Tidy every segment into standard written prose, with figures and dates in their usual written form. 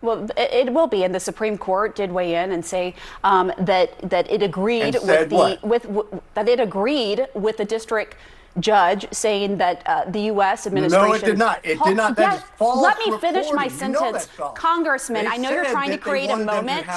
Well, it will be, and the Supreme Court did weigh in and say that it agreed that it agreed with the district judge, saying that the U.S. administration. No, it did not. It did not. That is false. Let me finish my reporting. You know sentence, Congressman. I know you're trying to create a moment.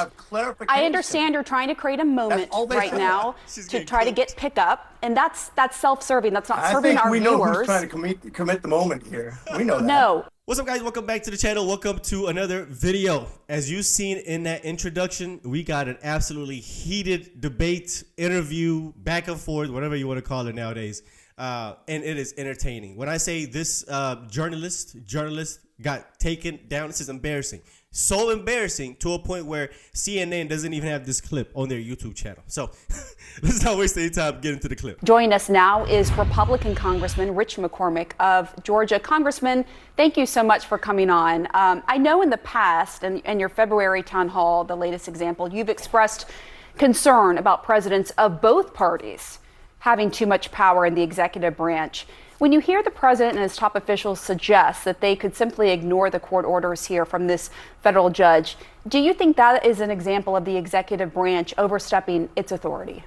I understand you're trying to create a moment right now to try to get pickup, and that's self-serving. That's not serving our viewers. I think we know who's trying to commit the moment here. We know that. No. What's up, guys? Welcome back to the channel. Welcome to another video. As you've seen in that introduction, we got an absolutely heated debate, interview, back and forth, whatever you want to call it nowadays. And it is entertaining. When I say this journalist got taken down, this is embarrassing. So embarrassing to a point where CNN doesn't even have this clip on their YouTube channel. So let's not waste any time getting to the clip. Joining us now is Republican Congressman Rich McCormick of Georgia. Congressman, thank you so much for coming on. I know in the past, and your February town hall, the latest example, you've expressed concern about presidents of both parties having too much power in the executive branch. When you hear the president and his top officials suggest that they could simply ignore the court orders here from this federal judge, do you think that is an example of the executive branch overstepping its authority?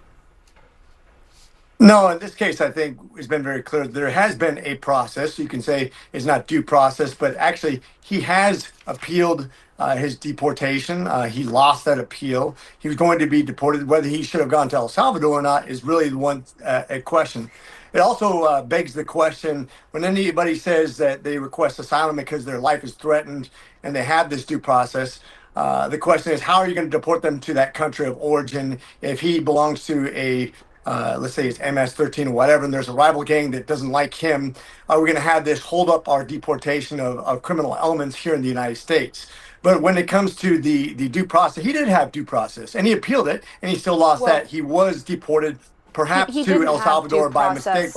No, in this case, I think it's been very clear. There has been a process. You can say it's not due process, but actually he has appealed his deportation. He lost that appeal. He was going to be deported. Whether he should have gone to El Salvador or not is really the one a question. It also begs the question, when anybody says that they request asylum because their life is threatened and they have this due process, the question is, how are you going to deport them to that country of origin if he belongs to a let's say it's MS-13 or whatever, and there's a rival gang that doesn't like him? Are we going to have this hold up our deportation of criminal elements here in the United States? But when it comes to the due process, he did have due process, and he appealed it, and he still lost that. He was deported, perhaps to El Salvador by mistake.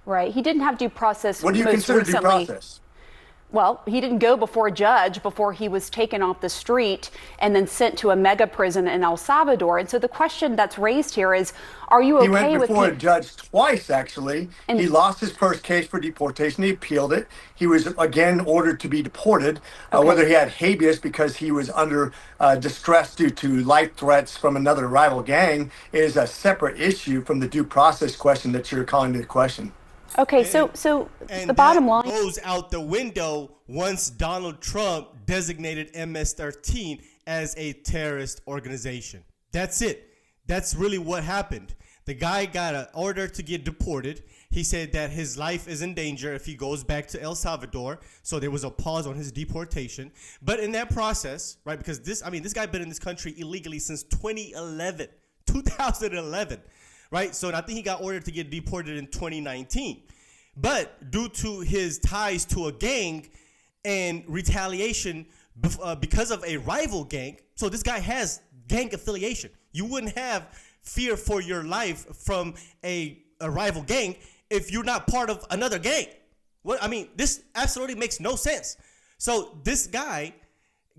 Right. He didn't have due process. What do you consider due process? Well, he didn't go before a judge before he was taken off the street and then sent to a mega prison in El Salvador. And so the question that's raised here is, are you okay with... He went before a judge twice, actually. And he lost his first case for deportation. He appealed it. He was, again, ordered to be deported. Whether he had habeas because he was under distress due to life threats from another rival gang is a separate issue from the due process question that you're calling into question. Okay, so the bottom line goes out the window once Donald Trump designated MS-13 as a terrorist organization. That's it. That's really what happened. The guy got an order to get deported. He said that his life is in danger if he goes back to El Salvador. So there was a pause on his deportation. But in that process, right, because this guy been in this country illegally since 2011. Right, so I think he got ordered to get deported in 2019. But due to his ties to a gang and retaliation because of a rival gang, so this guy has gang affiliation. You wouldn't have fear for your life from a rival gang if you're not part of another gang. This absolutely makes no sense. So this guy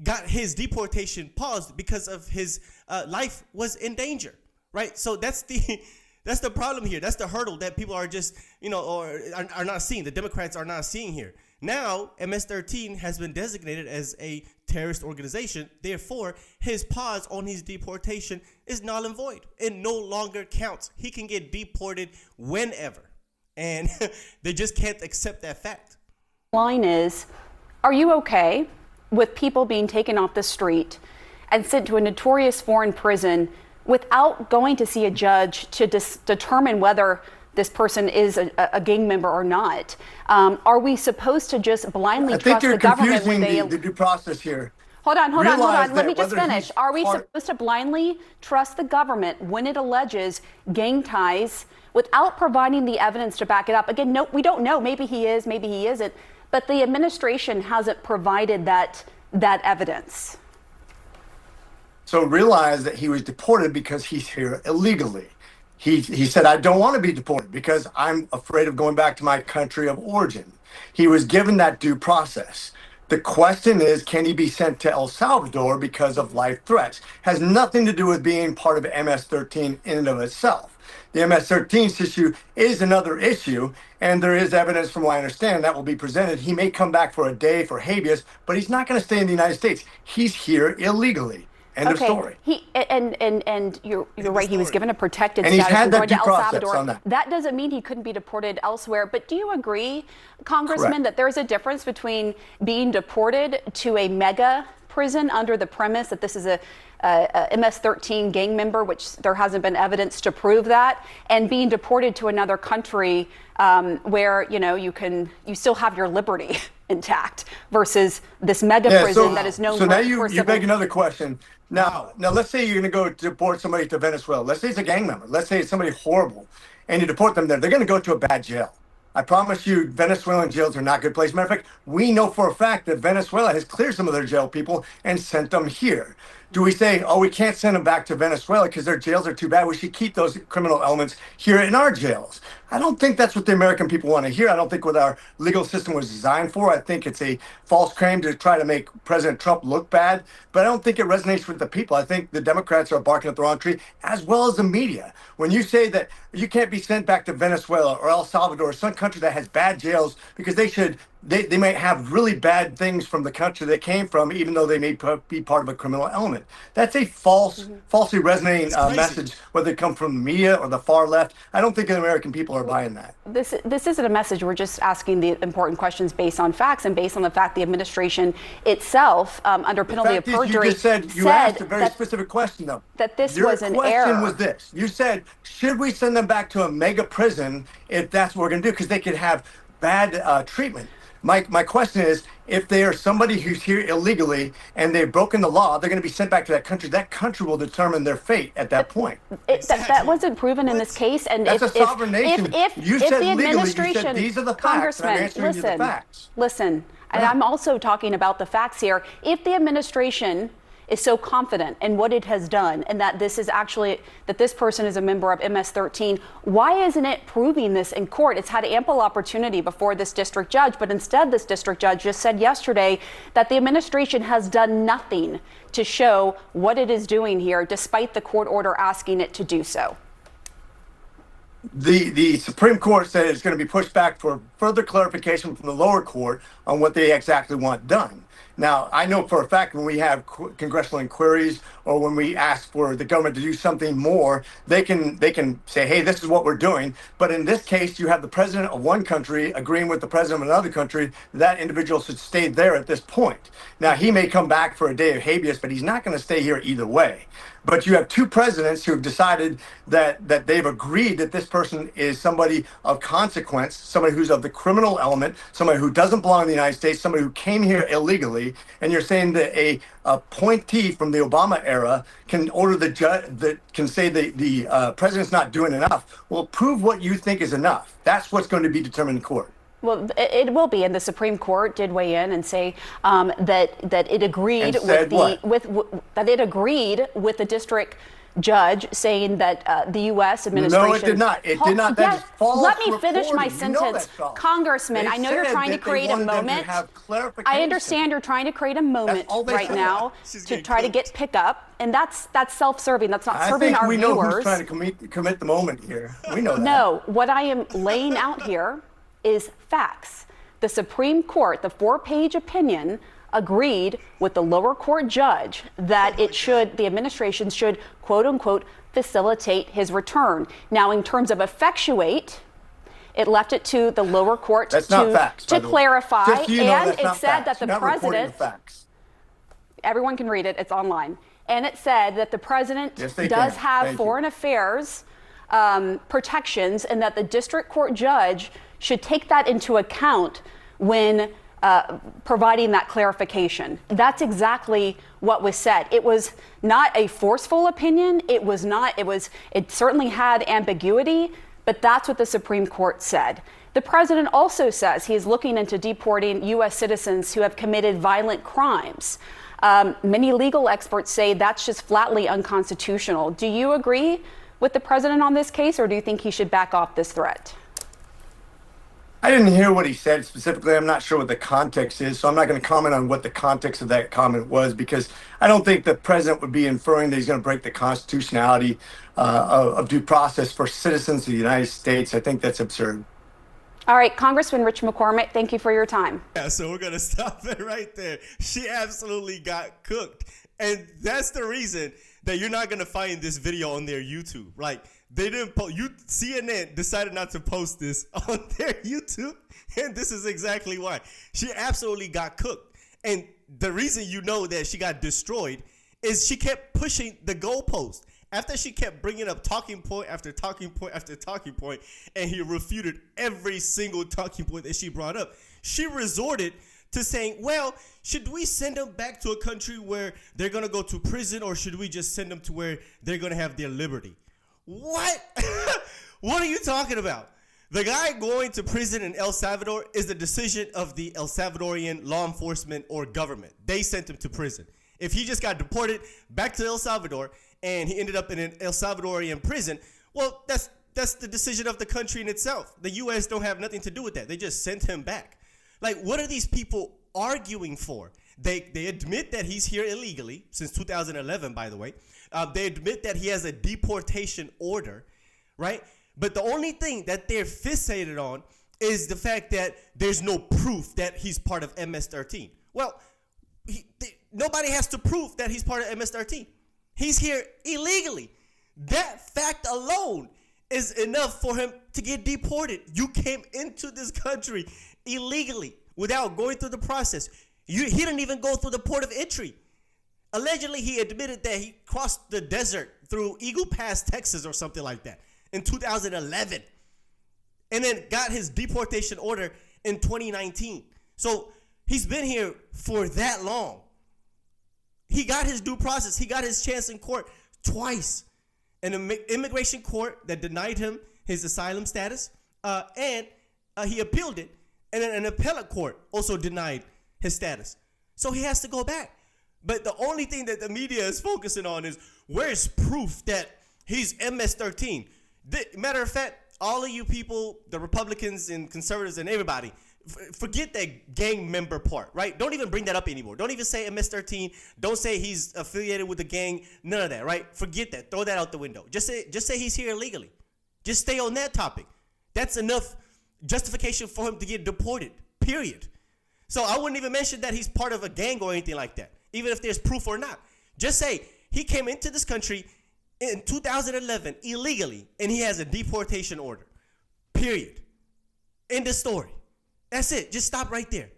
got his deportation paused because of his life was in danger, right? So that's the problem here. That's the hurdle that people are just, or are not seeing. The Democrats are not seeing here. Now, MS-13 has been designated as a terrorist organization. Therefore, his pause on his deportation is null and void. It no longer counts. He can get deported whenever. And they just can't accept that fact. Line is, are you okay with people being taken off the street and sent to a notorious foreign prison without going to see a judge to determine whether this person is a gang member or not? Are we supposed to just blindly trust the government when they... I think you're confusing the due process here. Hold on. Let me just finish. Are we supposed to blindly trust the government when it alleges gang ties without providing the evidence to back it up? Again, no, we don't know. Maybe he is, maybe he isn't. But the administration hasn't provided that evidence. So realize that he was deported because he's here illegally. He said, I don't want to be deported because I'm afraid of going back to my country of origin. He was given that due process. The question is, can he be sent to El Salvador because of life threats? Has nothing to do with being part of MS-13 in and of itself. The MS-13 issue is another issue, and there is evidence from what I understand that will be presented. He may come back for a day for habeas, but he's not going to stay in the United States. He's here illegally. End of story. And you're right. He was given a protected And he's status had that going to due El process Salvador. on that. That doesn't mean he couldn't be deported elsewhere. But do you agree, Congressman, Correct. that there's a difference between being deported to a mega prison under the premise that this is a MS-13 gang member, which there hasn't been evidence to prove that, and being deported to another country where you still have your liberty intact versus this mega prison that is known so for now you civil. beg another question. Now let's say you're going to go deport somebody to Venezuela. Let's say it's a gang member. Let's say it's somebody horrible, and you deport them there. They're going to go to a bad jail. I promise you, Venezuelan jails are not a good place. Matter of fact, we know for a fact that Venezuela has cleared some of their jail people and sent them here. Do we say, oh, we can't send them back to Venezuela because their jails are too bad? We should keep those criminal elements here in our jails. I don't think that's what the American people want to hear. I don't think what our legal system was designed for. I think it's a false claim to try to make President Trump look bad, but I don't think it resonates with the people. I think the Democrats are barking up the wrong tree, as well as the media. When you say that you can't be sent back to Venezuela or El Salvador or some country that has bad jails because they might have really bad things from the country they came from, even though they may be part of a criminal element. That's a falsely resonating message, whether it comes from the media or the far left. I don't think the American people are buying that. This isn't a message. We're just asking the important questions based on facts and based on the fact the administration itself, under penalty of perjury, you asked a very specific question, though. That this Your was an error. question was this. You said, should we send them back to a mega prison if that's what we're going to do? Because they could have bad treatment. My question is, if they are somebody who's here illegally and they've broken the law, they're going to be sent back to that country. That country will determine their fate at that point. That wasn't proven in this case. And that's a sovereign nation. If said the legally, administration, you said these are the facts. Congressman, I'm answering you the facts. Listen, and I'm also talking about the facts here. If the administration is so confident in what it has done and that this person is a member of MS-13, why isn't it proving this in court? It's had ample opportunity before this district judge, but instead this district judge just said yesterday that the administration has done nothing to show what it is doing here, despite the court order asking it to do so. The Supreme Court said it's going to be pushed back for further clarification from the lower court on what they exactly want done. Now, I know for a fact when we have congressional inquiries or when we ask for the government to do something more, they can say, hey, this is what we're doing. But in this case, you have the president of one country agreeing with the president of another country. That individual should stay there at this point. Now, he may come back for a day of habeas, but he's not going to stay here either way. But you have two presidents who have decided that they've agreed that this person is somebody of consequence, somebody who's of the criminal element, somebody who doesn't belong in the United States, somebody who came here illegally. And you're saying that a appointee from the Obama era can order the judge that can say the president's not doing enough. Well, prove what you think is enough. That's what's going to be determined in court. Well, it will be, and the Supreme Court did weigh in and say that it agreed that it agreed with the district judge, saying that the U.S. administration. No, it did not. It did not. That is false. Let me finish my reporting. You know sentence, Congressman. I know you're trying to create a moment. I understand you're trying to create a moment right now to try to get pickup, and that's self-serving. That's not serving our viewers. I think we know who's trying to commit the moment here. We know that. No, what I am laying out here is facts. The Supreme Court, the 4-page opinion, agreed with the lower court judge that the administration should, quote unquote, facilitate his return. Now, in terms of effectuate, it left it to the lower court to clarify, and it said that the president, everyone can read it, it's online, and it said that the president does have foreign affairs protections, and that the district court judge should take that into account when providing that clarification. That's exactly what was said. It was not a forceful opinion. It certainly had ambiguity, but that's what the Supreme Court said. The president also says he is looking into deporting U.S. citizens who have committed violent crimes. Many legal experts say that's just flatly unconstitutional. Do you agree with the president on this case, or do you think he should back off this threat? I didn't hear what he said specifically. I'm not sure what the context is, so I'm not going to comment on what the context of that comment was, because I don't think the president would be inferring that he's going to break the constitutionality of due process for citizens of the United States. I think that's absurd. All right, Congressman Rich McCormick, thank you for your time. Yeah, so we're going to stop it right there. She absolutely got cooked. And that's the reason that you're not going to find this video on their YouTube. Like, they didn't post, CNN decided not to post this on their YouTube. And this is exactly why. She absolutely got cooked. And the reason you know that she got destroyed is she kept pushing the goalpost. After she kept bringing up talking point after talking point after talking point, and he refuted every single talking point that she brought up, she resorted to saying, well, should we send them back to a country where they're going to go to prison, or should we just send them to where they're going to have their liberty? What? What are you talking about? The guy going to prison in El Salvador is the decision of the El Salvadorian law enforcement or government. They sent him to prison. If he just got deported back to El Salvador and he ended up in an El Salvadorian prison, well, that's the decision of the country in itself. The U.S. don't have nothing to do with that. They just sent him back. Like, what are these people arguing for? They admit that he's here illegally since 2011, by the way. They admit that he has a deportation order, right? But the only thing that they're fixated on is the fact that there's no proof that he's part of MS-13. Well, nobody has to prove that he's part of MS-13. He's here illegally. That fact alone is enough for him to get deported. You came into this country illegally without going through the process. He didn't even go through the port of entry. Allegedly, he admitted that he crossed the desert through Eagle Pass, Texas, or something like that in 2011, and then got his deportation order in 2019. So he's been here for that long. He got his due process. He got his chance in court twice. An immigration court that denied him his asylum status, and he appealed it. And then an appellate court also denied his status. So he has to go back. But the only thing that the media is focusing on is, where's proof that he's MS-13? Matter of fact, all of you people, the Republicans and conservatives and everybody, forget that gang member part, right? Don't even bring that up anymore. Don't even say MS-13. Don't say he's affiliated with the gang. None of that, right? Forget that. Throw that out the window. Just say he's here illegally. Just stay on that topic. That's enough justification for him to get deported, period. So I wouldn't even mention that he's part of a gang or anything like that, even if there's proof or not. Just say he came into this country in 2011 illegally, and he has a deportation order, period. End of story. That's it. Just stop right there.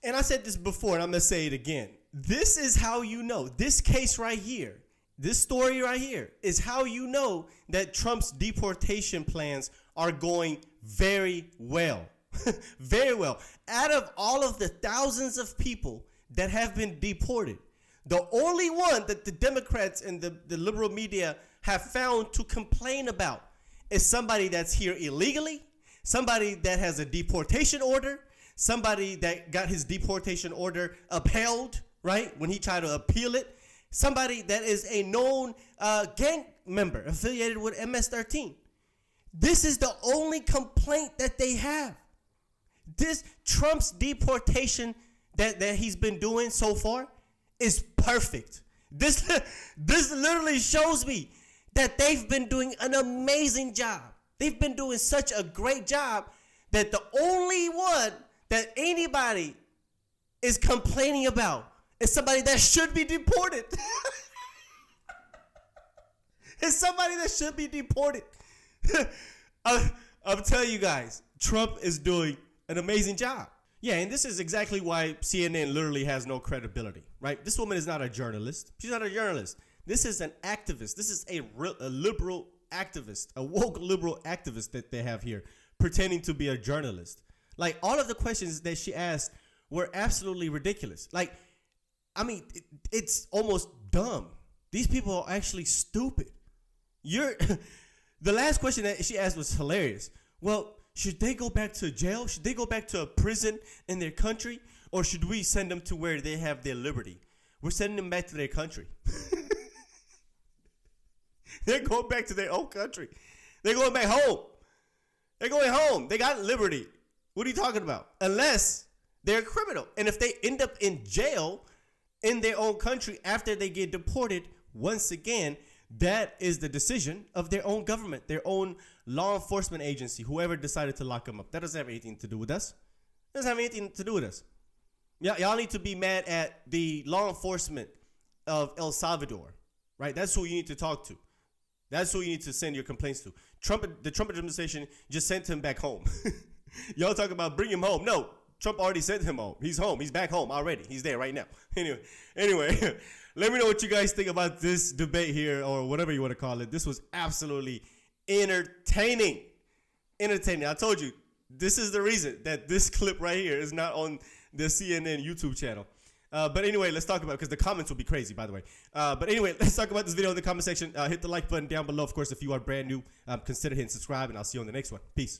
And I said this before, and I'm going to say it again. This is how you know. This case right here, this story right here, is how you know that Trump's deportation plans are going very well. Very well. Out of all of the thousands of people that have been deported, the only one that the Democrats and the liberal media have found to complain about is somebody that's here illegally, somebody that has a deportation order, somebody that got his deportation order upheld, right, when he tried to appeal it, somebody that is a known gang member affiliated with MS-13. This is the only complaint that they have. This Trump's deportation that he's been doing so far is perfect. This literally shows me that they've been doing an amazing job. They've been doing such a great job that the only one that anybody is complaining about is somebody that should be deported. It's somebody that should be deported. I'm telling you guys, Trump is doing an amazing job. Yeah, and this is exactly why CNN literally has no credibility, right? This woman is not a journalist. She's not a journalist. This is an activist. This is a liberal activist, a woke liberal activist that they have here, pretending to be a journalist. Like, all of the questions that she asked were absolutely ridiculous. Like, I mean, it's almost dumb. These people are actually stupid. The last question that she asked was hilarious. Well, should they go back to jail? Should they go back to a prison in their country? Or should we send them to where they have their liberty? We're sending them back to their country. They're going back to their own country. They're going back home. They're going home. They got liberty. What are you talking about? Unless they're a criminal. And if they end up in jail in their own country after they get deported, once again, that is the decision of their own government, their own law enforcement agency, whoever decided to lock them up. That doesn't have anything to do with us. It doesn't have anything to do with us. Y'all need to be mad at the law enforcement of El Salvador, right? That's who you need to talk to. That's who you need to send your complaints to. The Trump administration just sent him back home. Y'all talk about bring him home. No, Trump already sent him home. He's home. He's back home already. He's there right now. Anyway, let me know what you guys think about this debate here, or whatever you want to call it. This was absolutely entertaining. Entertaining. I told you, this is the reason that this clip right here is not on the CNN YouTube channel. But anyway, let's talk about it, because the comments will be crazy, by the way. But anyway, let's talk about this video in the comment section. Hit the like button down below. Of course, if you are brand new, consider hitting subscribe, and I'll see you on the next one. Peace.